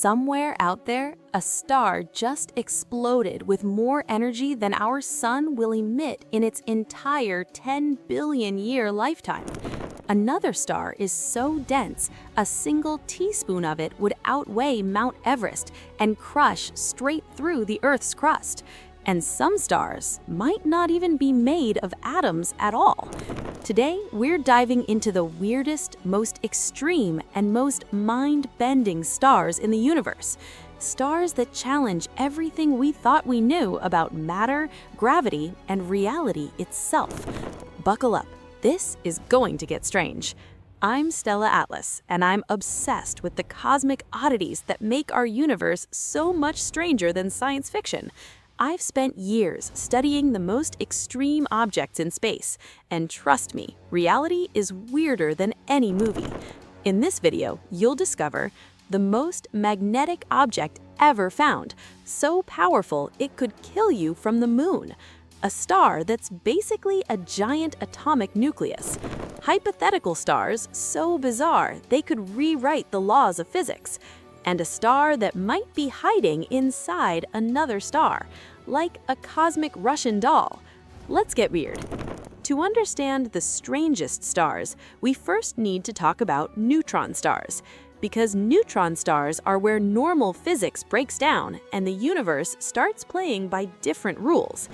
Somewhere out there, a star just exploded with more energy than our sun will emit in its entire 10 billion year lifetime. Another star is so dense, a single teaspoon of it would outweigh Mount Everest and crush straight through the Earth's crust. And some stars might not even be made of atoms at all. Today, we're diving into the weirdest, most extreme, and most mind-bending stars in the universe. Stars that challenge everything we thought we knew about matter, gravity, and reality itself. Buckle up. This is going to get strange. I'm Stella Atlas, and I'm obsessed with the cosmic oddities that make our universe so much stranger than science fiction. I've spent years studying the most extreme objects in space, and trust me, reality is weirder than any movie. In this video, you'll discover the most magnetic object ever found, so powerful it could kill you from the moon. A star that's basically a giant atomic nucleus. Hypothetical stars so bizarre they could rewrite the laws of physics. And a star that might be hiding inside another star, like a cosmic Russian doll. Let's get weird. To understand the strangest stars, we first need to talk about neutron stars, because neutron stars are where normal physics breaks down and the universe starts playing by different rules.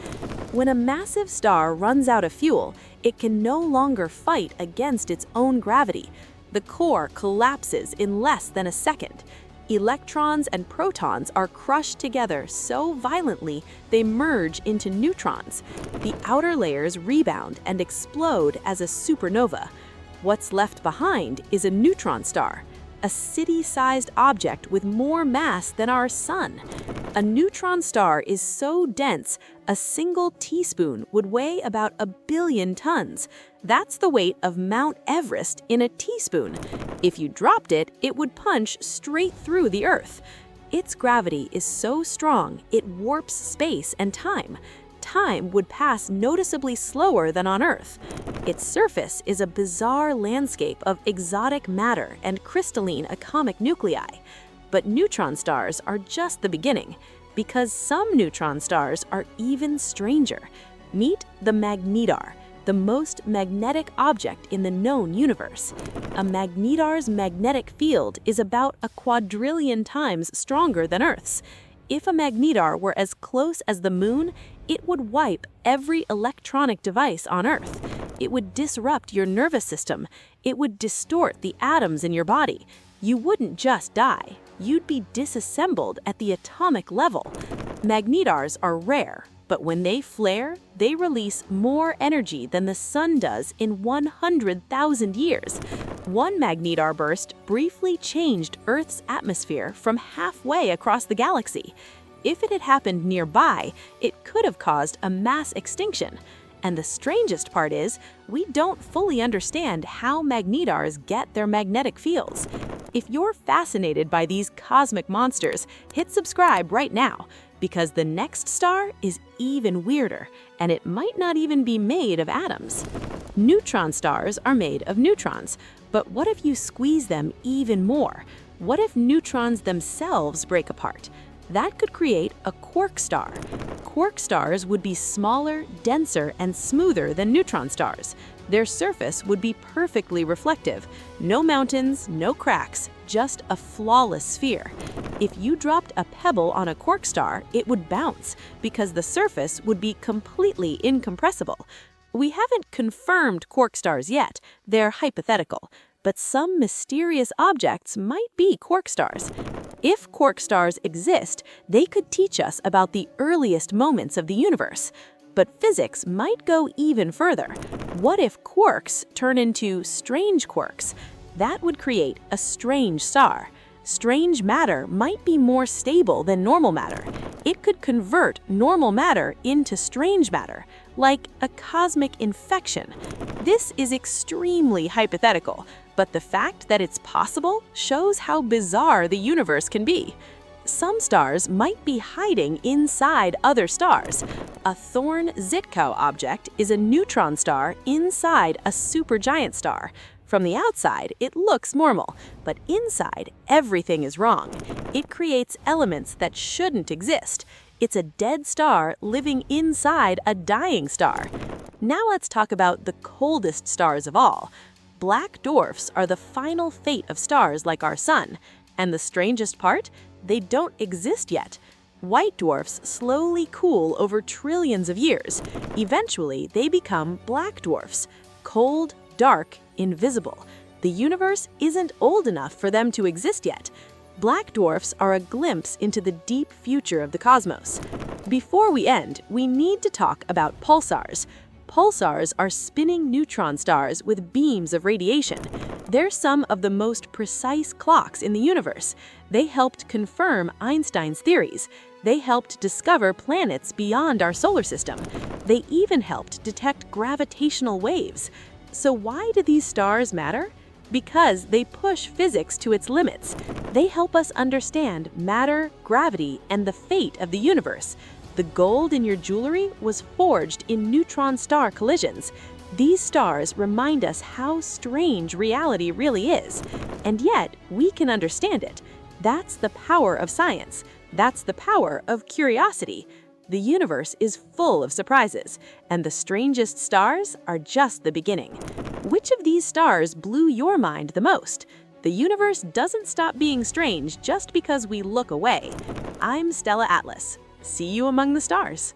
When a massive star runs out of fuel, it can no longer fight against its own gravity. The core collapses in less than a second. Electrons and protons are crushed together so violently they merge into neutrons. The outer layers rebound and explode as a supernova. What's left behind is a neutron star, a city-sized object with more mass than our sun. A neutron star is so dense, a single teaspoon would weigh about 1 billion tons. That's the weight of Mount Everest in a teaspoon. If you dropped it, it would punch straight through the Earth. Its gravity is so strong, it warps space and time. Time would pass noticeably slower than on Earth. Its surface is a bizarre landscape of exotic matter and crystalline atomic nuclei. But neutron stars are just the beginning, because some neutron stars are even stranger. Meet the magnetar, the most magnetic object in the known universe. A magnetar's magnetic field is about 1,000,000,000 times stronger than Earth's. If a magnetar were as close as the moon, it would wipe every electronic device on Earth. It would disrupt your nervous system. It would distort the atoms in your body. You wouldn't just die. You'd be disassembled at the atomic level. Magnetars are rare, but when they flare, they release more energy than the sun does in 100,000 years. One magnetar burst briefly changed Earth's atmosphere from halfway across the galaxy. If it had happened nearby, it could have caused a mass extinction. And the strangest part is, we don't fully understand how magnetars get their magnetic fields. If you're fascinated by these cosmic monsters, hit subscribe right now, because the next star is even weirder, and it might not even be made of atoms. Neutron stars are made of neutrons, but what if you squeeze them even more? What if neutrons themselves break apart? That could create a quark star. Quark stars would be smaller, denser, and smoother than neutron stars. Their surface would be perfectly reflective. No mountains, no cracks, just a flawless sphere. If you dropped a pebble on a quark star, it would bounce because the surface would be completely incompressible. We haven't confirmed quark stars yet. They're hypothetical. But some mysterious objects might be quark stars. If quark stars exist, they could teach us about the earliest moments of the universe. But physics might go even further. What if quarks turn into strange quarks? That would create a strange star. Strange matter might be more stable than normal matter. It could convert normal matter into strange matter, like a cosmic infection. This is extremely hypothetical, but the fact that it's possible shows how bizarre the universe can be. Some stars might be hiding inside other stars. A Thorn-Zitkow object is a neutron star inside a supergiant star. From the outside, it looks normal, but inside, everything is wrong. It creates elements that shouldn't exist. It's a dead star living inside a dying star. Now let's talk about the coldest stars of all. Black dwarfs are the final fate of stars like our sun. And the strangest part? They don't exist yet. White dwarfs slowly cool over trillions of years. Eventually, they become black dwarfs. Cold, dark, invisible. The universe isn't old enough for them to exist yet. Black dwarfs are a glimpse into the deep future of the cosmos. Before we end, we need to talk about pulsars. Pulsars are spinning neutron stars with beams of radiation. They're some of the most precise clocks in the universe. They helped confirm Einstein's theories. They helped discover planets beyond our solar system. They even helped detect gravitational waves. So why do these stars matter? Because they push physics to its limits. They help us understand matter, gravity, and the fate of the universe. The gold in your jewelry was forged in neutron star collisions. These stars remind us how strange reality really is. And yet, we can understand it. That's the power of science. That's the power of curiosity. The universe is full of surprises, and the strangest stars are just the beginning. Which of these stars blew your mind the most? The universe doesn't stop being strange just because we look away. I'm Stella Atlas. See you among the stars.